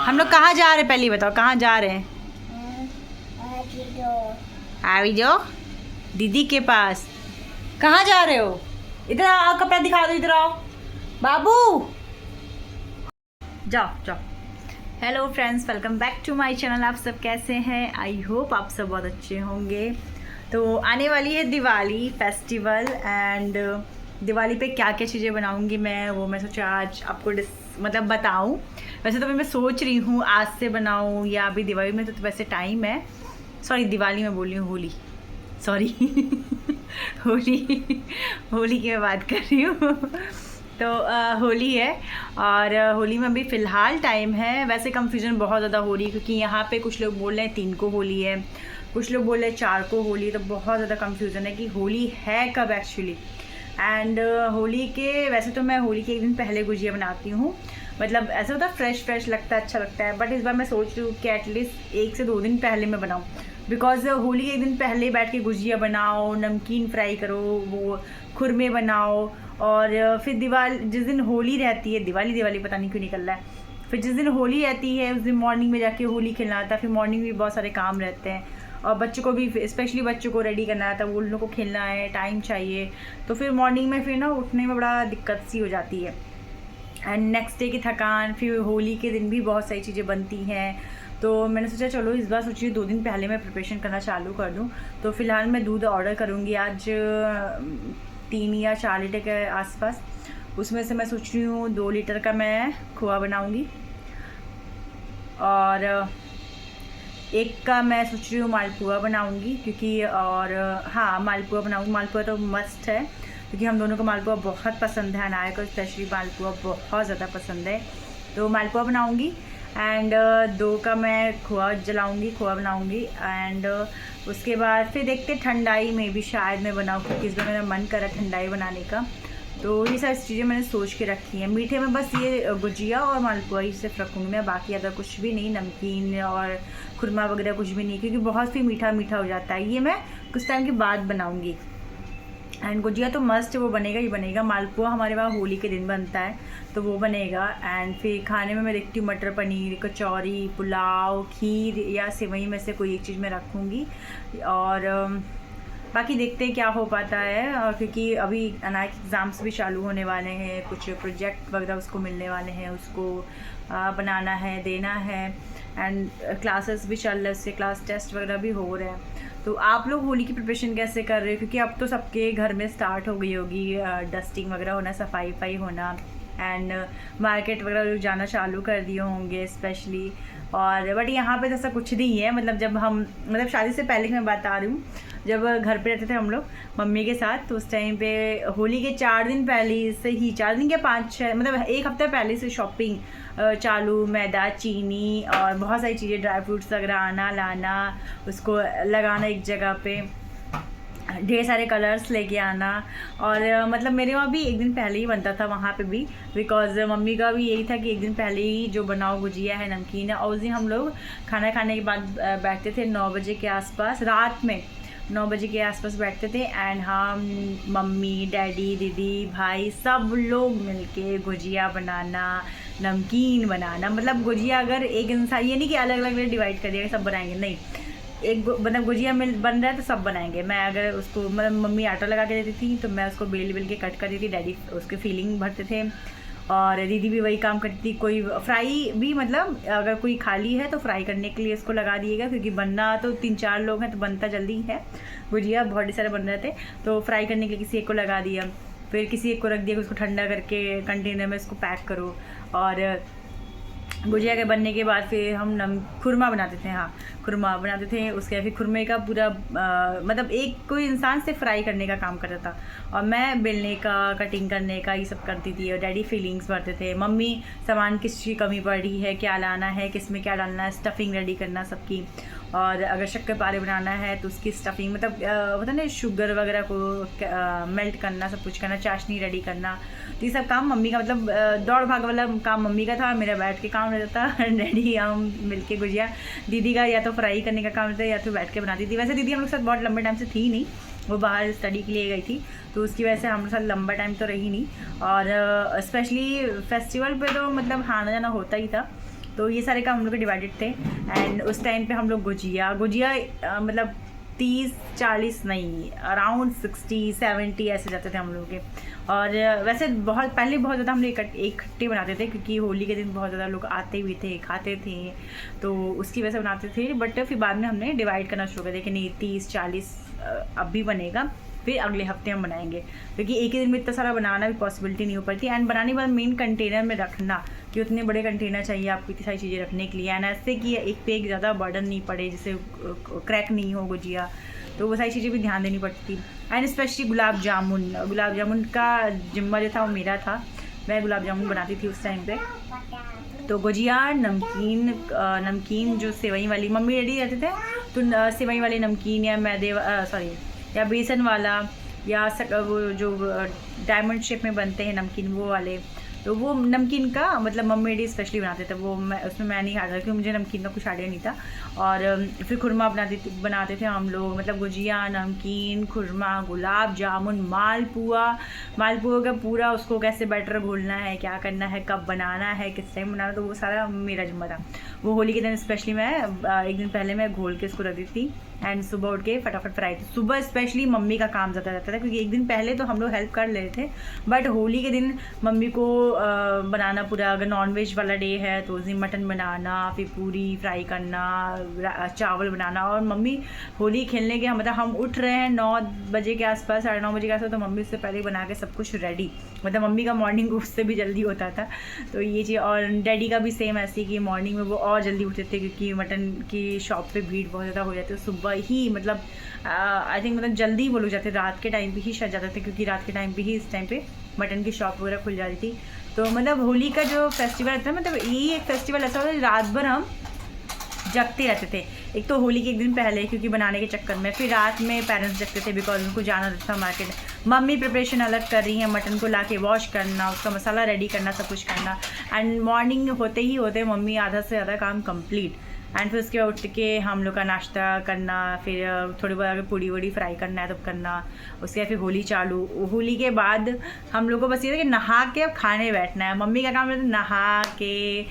हम लोग कहाँ जा रहे हैं, पहले बताओ कहाँ जा रहे हैं? आवी जो दीदी के पास। कहाँ जा रहे हो? इधर आओ, कपड़ा दिखा दो, इधर आओ बाबू, जाओ जाओ। Hello friends, welcome back to my channel. आप सब कैसे हैं? आई होप आप सब बहुत अच्छे होंगे। तो आने वाली है दिवाली फेस्टिवल एंड दिवाली पे क्या क्या चीज़ें बनाऊंगी मैं सोचा आज आपको मतलब बताऊं। वैसे तो मैं सोच रही हूँ आज से बनाऊं या अभी दिवाली में, तो वैसे टाइम है। सॉरी, दिवाली में बोल रही हूँ, होली, सॉरी होली की मैं बात कर रही हूँ। तो होली है और होली में अभी फ़िलहाल टाइम है। वैसे कंफ्यूजन बहुत ज़्यादा हो रही है क्योंकि यहाँ पे कुछ लोग बोल रहे हैं 3 को होली है, कुछ लोग बोल रहे हैं 4 को होली है। तो बहुत ज़्यादा कंफ्यूजन है कि होली है कब एक्चुअली। एंड होली के वैसे तो मैं होली के एक दिन पहले गुजिया बनाती हूँ, मतलब ऐसा होता है फ्रेश लगता है, अच्छा लगता है। बट इस बार मैं सोच रही हूँ कि एटलीस्ट 1 से 2 दिन पहले मैं बनाऊँ, बिकॉज होली के एक दिन पहले बैठ के गुजिया बनाओ, नमकीन फ्राई करो, वो खुरमे बनाओ, और फिर जिस दिन होली रहती है, दिवाली पता नहीं क्यों निकल रहा है, फिर जिस दिन होली रहती है उस दिन मॉर्निंग में जाके होली खेलना आता है। फिर मॉर्निंग में भी बहुत सारे काम रहते हैं और बच्चों को भी, स्पेशली बच्चों को रेडी करना आता है, वो उन लोगों को खेलना है, टाइम चाहिए। तो फिर मॉर्निंग में फिर ना उठने में बड़ा दिक्कत सी हो जाती है। एंड नेक्स्ट डे की थकान, फिर होली के दिन भी बहुत सारी चीज़ें बनती हैं। तो मैंने सोचा चलो इस बार सोचिए 2 दिन पहले मैं प्रिपरेशन करना चालू कर दूं। तो फ़िलहाल मैं दूध ऑर्डर करूंगी आज 3 या 4 लीटर के आसपास। उसमें से मैं सोच रही हूँ 2 लीटर का मैं खोआ बनाऊंगी और 1 का मैं सोच रही हूँ मालपुआ बनाऊंगी, क्योंकि और हाँ मालपुआ बनाऊंगी। मालपुआ तो मस्ट है क्योंकि हम दोनों को मालपुआ बहुत पसंद है, अनाया को स्पेशली मालपुआ बहुत ज़्यादा पसंद है। तो मालपुआ बनाऊंगी एंड 2 का मैं खोआ बनाऊंगी एंड उसके बाद फिर देखते ठंडाई में भी शायद मैं बनाऊँ, क्योंकि इस बार मेरा मन कर रहा है ठंडाई बनाने का। तो ये सारी चीज़ें मैंने सोच के रखी हैं। मीठे में बस ये गुजिया और मालपुआ ही सिर्फ रखूँगी मैं, बाकी अदर कुछ भी नहीं, नमकीन और खुरमा वगैरह कुछ भी नहीं, क्योंकि बहुत ही मीठा हो जाता है। ये मैं कुछ टाइम के बाद बनाऊँगी। एंड गुजिया तो मस्ट वो बनेगा ही बनेगा। मालपुआ हमारे वहाँ होली के दिन बनता है तो वो बनेगा। एंड फिर खाने में मैं देखती हूँ मटर पनीर, कचौरी, पुलाव, खीर या सेवई में से कोई एक चीज़ मैं रखूँगी। और बाकी देखते हैं क्या हो पाता है। और क्योंकि अभी अनाया के एग्ज़ाम्स भी चालू होने वाले हैं, कुछ प्रोजेक्ट वगैरह उसको मिलने वाले हैं, उसको बनाना है, देना है। एंड क्लासेस भी चल रहे हैं, उससे क्लास टेस्ट वगैरह भी हो रहे हैं। तो आप लोग होली की प्रिपरेशन कैसे कर रहे हो? क्योंकि अब तो सबके घर में स्टार्ट हो गई होगी डस्टिंग वगैरह होना, सफाई होना, एंड मार्केट वगैरह जाना चालू कर दिए होंगे स्पेशली। और बट यहाँ पे जैसा कुछ नहीं है, मतलब जब हम, मतलब शादी से पहले की मैं बता रही हूँ, जब घर पे रहते थे हम लोग मम्मी के साथ, तो उस टाइम पे होली के 4 दिन पहले से ही, 4 दिन के 5-6 मतलब 1 हफ्ते पहले से शॉपिंग चालू, मैदा, चीनी और बहुत सारी चीज़ें, ड्राई फ्रूट्स वगैरह आना लाना, उसको लगाना एक जगह पे, ढेर सारे कलर्स लेके आना। और मतलब मेरे वहाँ भी 1 दिन पहले ही बनता था वहाँ पे भी, बिकॉज मम्मी का भी यही था कि 1 दिन पहले ही जो बनाओ गुजिया है, नमकीन है। और उस दिन हम लोग खाना खाने के बाद बैठते थे 9 बजे के आसपास, रात में 9 बजे के आसपास बैठते थे। एंड हम, मम्मी, डैडी, दीदी, भाई, सब लोग मिलके गुजिया बनाना, नमकीन बनाना। मतलब गुजिया अगर एक इंसान, ये नहीं कि अलग अलग डिवाइड कर दिया सब बनाएंगे, नहीं, एक मतलब गुजिया बन रहा है तो सब बनाएंगे। मैं अगर उसको, मतलब मम्मी आटा लगा के देती थी तो मैं उसको बेल के कट कर देती थी, डैडी उसके फीलिंग भरते थे और दीदी भी वही काम करती थी। कोई फ्राई भी, मतलब अगर कोई खाली है तो फ्राई करने के लिए इसको लगा दिएगा, क्योंकि बनना तो 3-4 लोग हैं तो बनता जल्दी है गुजिया, बहुत सारे बन रहे थे। तो फ्राई करने के लिए किसी एक को लगा दिया, फिर किसी एक को रख दिया, उसको ठंडा करके कंटेनर में इसको पैक करो। और गुजिया के बनने के बाद फिर हम खुरमा बनाते थे, हाँ खुरमा बनाते थे। उसके फिर खुरमे का पूरा मतलब एक कोई इंसान से फ्राई करने का काम करता था और मैं बेलने का, कटिंग करने का, ये सब करती थी। और डैडी फीलिंग्स भरते थे, मम्मी सामान किस की कमी पड़ रही है, क्या लाना है, किस में क्या डालना है, स्टफिंग रेडी करना सबकी। और अगर शक्करपारे बनाना है तो उसकी स्टफिंग, मतलब होता है ना, शुगर वगैरह को मेल्ट करना, सब कुछ करना, चाशनी रेडी करना। तो ये सब काम मम्मी का, मतलब दौड़ भाग वाला काम मम्मी का था, मेरा बैठ के काम रहता था। डैडी हम मिलके गुजिया, दीदी का या तो फ्राई करने का काम रहता है या तो बैठ के बनाती थी। वैसे दीदी हम लोग साथ बहुत लंबे टाइम से थी नहीं, वो बाहर स्टडी के लिए गई थी, तो उसकी वजह से हम लोग साथ लंबा टाइम तो रही नहीं। और स्पेशली फेस्टिवल पे तो मतलब आना जाना होता ही था। तो ये सारे काम हम लोग के डिवाइडेड थे। एंड उस टाइम पे हम लोग गुजिया मतलब 30-40 नहीं, अराउंड 60-70 ऐसे जाते थे हम लोग के। और वैसे बहुत पहले बहुत ज़्यादा हम लोग इकट्ठे बनाते थे, क्योंकि होली के दिन बहुत ज़्यादा लोग आते भी थे, खाते थे, तो उसकी वजह से बनाते थे। बट फिर बाद में हमने डिवाइड करना शुरू कर दिया कि नहीं 30-40 अब भी बनेगा, फिर अगले हफ्ते हम बनाएंगे, क्योंकि एक ही दिन में इतना सारा बनाना भी पॉसिबिलिटी नहीं हो पाती। एंड बनाने के बाद मेन कंटेनर में रखना, कि उतने बड़े कंटेनर चाहिए आपको इतनी सारी चीज़ें रखने के लिए। एंड ऐसे कि एक पे एक ज़्यादा बर्डन नहीं पड़े, जिससे क्रैक नहीं हो गुजिया, तो वो सारी चीज़ें भी ध्यान देनी पड़ती थी। एंड स्पेशली गुलाब जामुन का जिम्मा जो था वो मेरा था, मैं गुलाब जामुन बनाती थी उस टाइम पे। तो गुजिया, नमकीन जो सेवई वाली मम्मी रेडी रहते थे, तो सेवई वाली नमकीन या या बेसन वाला, या वो जो डायमंड शेप में बनते हैं नमकीन वो वाले, तो वो नमकीन का मतलब मम्मी डैडी स्पेशली बनाते थे वो। उसमें मैं नहीं खाता, क्योंकि मुझे नमकीन का कुछ आइडिया नहीं था। और फिर खुरमा बनाते थे हम लोग, मतलब गुजिया, नमकीन, खुरमा, गुलाब जामुन, मालपुआ का पूरा उसको कैसे बैटर घोलना है, क्या करना है, कब बनाना है, किस टाइम बनाना, तो वो सारा मेरा जिम्मा था। वो होली के दिन स्पेशली मैं एक दिन पहले मैं घोल के उसको रख दी थी। एंड सुबह उठ के फटाफट फ्राई थी। सुबह स्पेशली मम्मी का काम ज़्यादा रहता था, क्योंकि एक दिन पहले तो हम लोग हेल्प कर लेते थे, बट होली के दिन मम्मी को बनाना पूरा, अगर नॉनवेज वाला डे है तो उस दिन मटन बनाना, फिर पूरी फ्राई करना, चावल बनाना। और मम्मी होली खेलने के मतलब हम उठ रहे हैं 9 बजे के आसपास, 9:30 बजे के आसपास, तो मम्मी उससे पहले बना के सब कुछ रेडी, मतलब मम्मी का मॉर्निंग उससे भी जल्दी होता था। तो ये चीज़, और डैडी का भी सेम ऐसी कि मॉर्निंग में वो और जल्दी उठते थे, क्योंकि मटन की शॉप पे भीड़ बहुत ज़्यादा हो जाती है सुबह ही, मतलब आई थिंक मतलब जल्दी वो लोग जाते, रात के टाइम पे ही शायद जाते थे, क्योंकि रात के टाइम पे ही इस टाइम पे मटन की शॉप वगैरह खुल जाती थी। तो मतलब होली का जो फेस्टिवल था, मतलब यही एक फेस्टिवल ऐसा होता है रात भर हम जगते रहते थे। एक तो होली के एक दिन पहले, क्योंकि बनाने के चक्कर में, फिर रात में पेरेंट्स जगते थे, बिकॉज उनको जाना था मार्केट। मम्मी प्रिपरेशन अलग कर रही है, मटन को लाके वॉश करना, उसका मसाला रेडी करना, सब कुछ करना। एंड मॉर्निंग होते मम्मी आधा से ज़्यादा काम कंप्लीट। एंड फिर उसके बाद उठ के हम लोग का नाश्ता करना, फिर थोड़ी बहुत अगर पूड़ी वूड़ी फ्राई करना है तो करना। उसके बाद फिर होली चालू। होली के बाद हम लोग को बस ये था कि नहा के अब खाने बैठना है। मम्मी का काम रहता है नहा के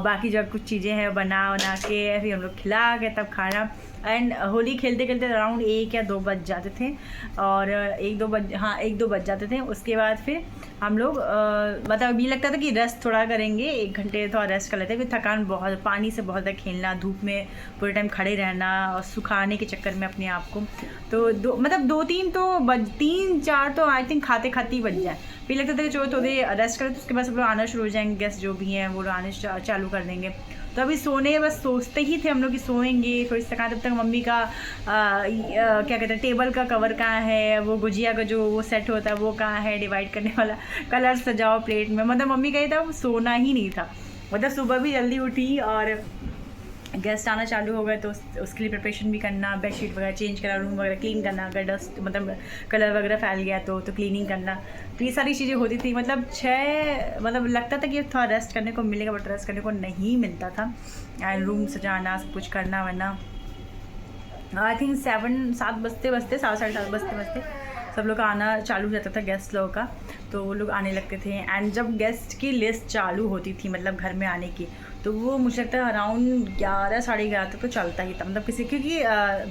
बाकी जो कुछ चीज़ें हैं बना के फिर हम लोग खिला के तब खाना। एंड होली खेलते खेलते अराउंड 1 या 2 बज जाते थे, और 1-2 बज जाते थे। उसके बाद फिर हम लोग मतलब ये लगता था कि रेस्ट थोड़ा करेंगे, 1 घंटे थोड़ा रेस्ट कर लेते हैं। फिर थकान बहुत, पानी से बहुत ज़्यादा खेलना, धूप में पूरे टाइम खड़े रहना और सुखाने के चक्कर में अपने आप को, तो 3-4 तो आई थिंक खाते ही बज जाए। फिर लगता था कि चलो थोड़ी रेस्ट करें, तो उसके बाद सब लोग आना शुरू हो जाएंगे, गेस्ट जो भी हैं वो लोग आने चालू कर देंगे। तो अभी सोने बस सोचते ही थे हम लोग कि सोएंगे थोड़ी सी थकान। तब तक मम्मी का क्या कहते हैं, टेबल का कवर कहाँ है, वो गुजिया का जो वो सेट होता है वो कहाँ है, डिवाइड करने वाला, कलर सजाओ प्लेट में। मतलब मम्मी का ये था, वो सोना ही नहीं था। मतलब सुबह भी जल्दी उठी और गेस्ट आना चालू हो गए, तो उसके लिए प्रिपरेशन भी करना, बेडशीट वगैरह चेंज करना, रूम वगैरह क्लीन करना, अगर डस्ट मतलब कलर वगैरह फैल गया तो क्लीनिंग करना। तो ये सारी चीज़ें होती थी। मतलब लगता था कि थोड़ा रेस्ट करने को मिलेगा, बट रेस्ट करने को नहीं मिलता था। एंड रूम सजाना, सब कुछ करना, वरना आई थिंक 7 बजते 7:30 बजते सब लोग का आना चालू हो जाता था, गेस्ट लोगों का, तो वो लोग आने लगते थे। एंड जब गेस्ट की लिस्ट चालू होती थी मतलब घर में आने की, तो वो मुझे लगता है अराउंड 11-11:30 तक तो चलता ही था। मतलब क्योंकि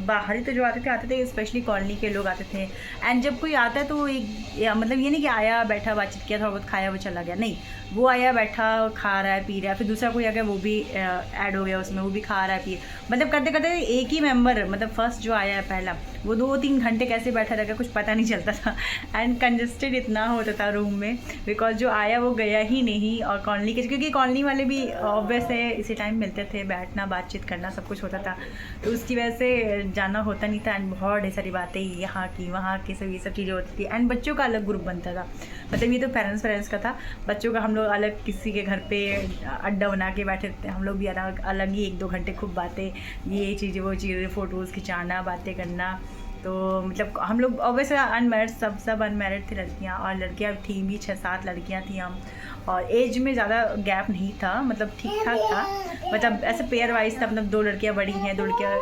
बाहरी तो जो आते थे स्पेशली कॉलोनी के लोग आते थे। एंड जब कोई आता है तो मतलब ये नहीं कि आया बैठा बातचीत किया, थोड़ा बहुत खाया वो चला गया, नहीं, वो आया बैठा खा रहा है पी रहा है, फिर दूसरा कोई आ गया वो भी ऐड हो गया उसमें, वो भी खा रहा है पी, मतलब करते करते एक ही मेंबर, मतलब फर्स्ट जो आया है पहला, वो 2-3 घंटे कैसे बैठा रहेगा कुछ पता नहीं चलता था। एंड कंजस्टेड इतना होता था रूम में, बिकॉज जो आया वो गया ही नहीं। और कॉलोनी के, क्योंकि कॉलोनी वाले भी ऑब्वियस है इसी टाइम मिलते थे, बैठना बातचीत करना सब कुछ होता था, तो उसकी वजह से जाना होता नहीं था। एंड बहुत ढेर सारी बातें यहाँ की वहाँ की सब ये सब चीज़ें होती थी। एंड बच्चों का अलग ग्रुप बनता था, मतलब ये तो पेरेंट्स का था, बच्चों का हम लोग अलग किसी के घर पे अड्डा बना के बैठे थे, हम लोग भी अलग ही 1-2 घंटे खूब बातें, ये चीज़ें वो चीज़ें, फ़ोटोज़ खिंचाना, बातें करना। तो मतलब हम लोग ऑब्वियस अनमैरिड, सब अनमैरिड थे लड़कियाँ, और लड़कियाँ थी भी 6-7 लड़कियाँ थी हम। और एज में ज़्यादा गैप नहीं था, मतलब ठीक ठाक था, मतलब ऐसे पेयर वाइज था, मतलब 2 लड़कियाँ बड़ी हैं, 2 लड़कियाँ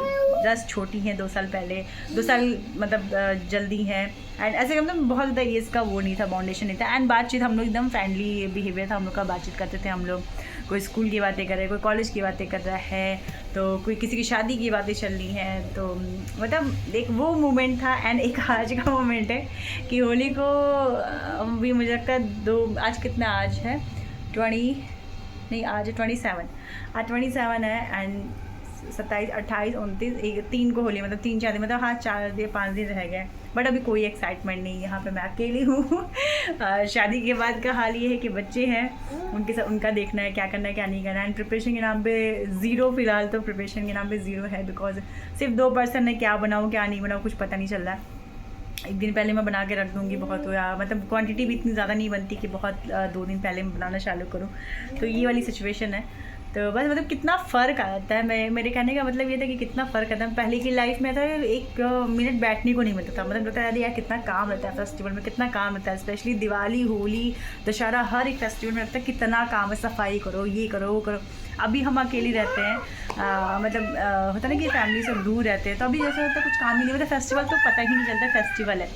10 छोटी हैं, 2 साल पहले, 2 साल मतलब जल्दी हैं। एंड ऐसे मतलब बहुत ज़्यादा एज का वो नहीं था, बाउंडेशन नहीं था। एंड बातचीत हम लोग एकदम फ्रेंडली बिहेवियर था हम लोग का, बातचीत करते थे हम लोग। कोई स्कूल की बातें कर रहा है, कोई कॉलेज की बातें कर रहा है, तो कोई किसी की शादी की बातें चल रही हैं। तो मतलब एक वो मोमेंट था। एंड एक आज का मोमेंट है कि होली को भी मुझे लगता है आज कितना आज है 20 नहीं, आज 27, आज 27 है। एंड 27, 28, 29, 3 को होली, मतलब 3-4 दिन, मतलब हाँ 4-5 दिन रह गए। बट अभी कोई एक्साइटमेंट नहीं, यहाँ पे मैं अकेली हूँ। शादी के बाद का हाल ये है कि बच्चे हैं, उनके साथ उनका देखना है क्या करना है क्या नहीं करना है। एंड प्रिपरेशन के नाम पे ज़ीरो, फिलहाल तो प्रिपरेशन के नाम पे ज़ीरो है, बिकॉज सिर्फ 2 पर्सन है, क्या बनाऊँ क्या नहीं बनाऊँ कुछ पता नहीं चल रहा है। एक दिन पहले मैं बना के रख दूँगी बहुत हो, या मतलब क्वांटिटी भी इतनी ज़्यादा नहीं बनती कि बहुत 2 दिन पहले मैं बनाना चालू करूँ। तो ये वाली सिचुएशन है। तो बस मतलब कितना फ़र्क आता है, मेरे कहने का मतलब ये था कि कितना फ़र्क आता है। पहले की लाइफ में था 1 मिनट बैठने को नहीं मिलता था, मतलब लगता है यार कितना काम रहता है फेस्टिवल में, कितना काम रहता है। स्पेशली दिवाली, होली, दशहरा, हर एक फेस्टिवल में लगता है कितना काम है, सफाई करो, ये करो, वो करो। अभी हम अकेले रहते हैं, मतलब होता ना कि फैमिली से दूर रहते हैं, तो अभी जैसे होता है कुछ काम ही नहीं, मतलब फेस्टिवल तो पता ही नहीं चलता फेस्टिवल है।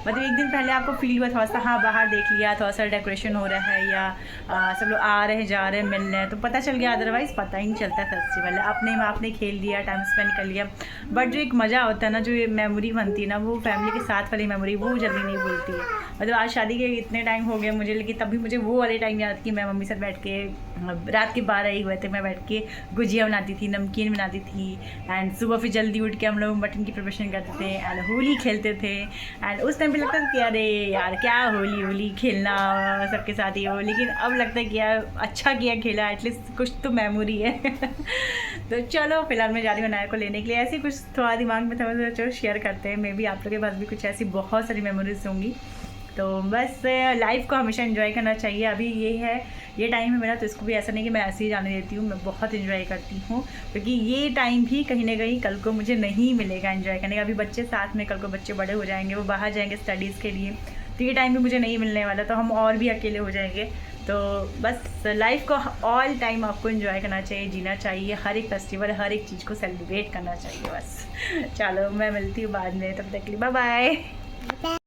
मतलब एक दिन पहले आपको फील हुआ थोड़ा सा, हाँ बाहर देख लिया, थोड़ा सा डेकोरेशन हो रहा है, या सब लोग आ रहे हैं जा रहे हैं मिल रहे हैं, तो पता चल गया। अदरवाइज़ पता ही नहीं चलता फेस्टिवल है, अपने में आपने खेल लिया, टाइम स्पेंड कर लिया। बट जो एक मज़ा होता है ना, जो ये मेमोरी बनती है ना, वो फैमिली के साथ वाली मेमोरी, वो जल्दी नहीं भूलती है। मतलब आज शादी के इतने टाइम हो गए मुझे, लेकिन तभी मुझे वो वाले टाइम याद कि मैं मम्मी से बैठ के रात के 12 1 बजे तक मैं बैठ के गुजिया बनाती थी, नमकीन बनाती थी। एंड सुबह फिर जल्दी उठ के हम लोग मटन की प्रिपरेशन करते थे एंड होली खेलते थे। एंड उस टाइम पे लगता था कि अरे यार क्या होली खेलना सबके साथ ही हो, लेकिन अब लगता है कि यार अच्छा किया खेला, एटलीस्ट कुछ तो मेमोरी है। तो चलो फिलहाल मैं जा रही हूँ नाया को लेने के लिए। ऐसे कुछ थोड़ा दिमाग में था, चलो शेयर करते हैं, मे बी आप लोगों के पास भी कुछ ऐसी बहुत सारी मेमोरीज होंगी। तो बस लाइफ को हमेशा एंजॉय करना चाहिए। अभी ये टाइम है मेरा, तो इसको भी ऐसा नहीं कि मैं ऐसे ही जाने देती हूँ, मैं बहुत एंजॉय करती हूँ, क्योंकि ये टाइम भी कहीं ना कहीं कल को मुझे नहीं मिलेगा एंजॉय करने का। अभी बच्चे साथ में, कल को बच्चे बड़े हो जाएंगे, वो बाहर जाएंगे स्टडीज़ के लिए, तो ये टाइम भी मुझे नहीं मिलने वाला, तो हम और भी अकेले हो जाएंगे। तो बस लाइफ को ऑल टाइम आपको एंजॉय करना चाहिए, जीना चाहिए, हर एक फेस्टिवल, हर एक चीज़ को सेलिब्रेट करना चाहिए बस। चलो मैं मिलती हूँ बाद में, तब तक के लिए बाय बाय।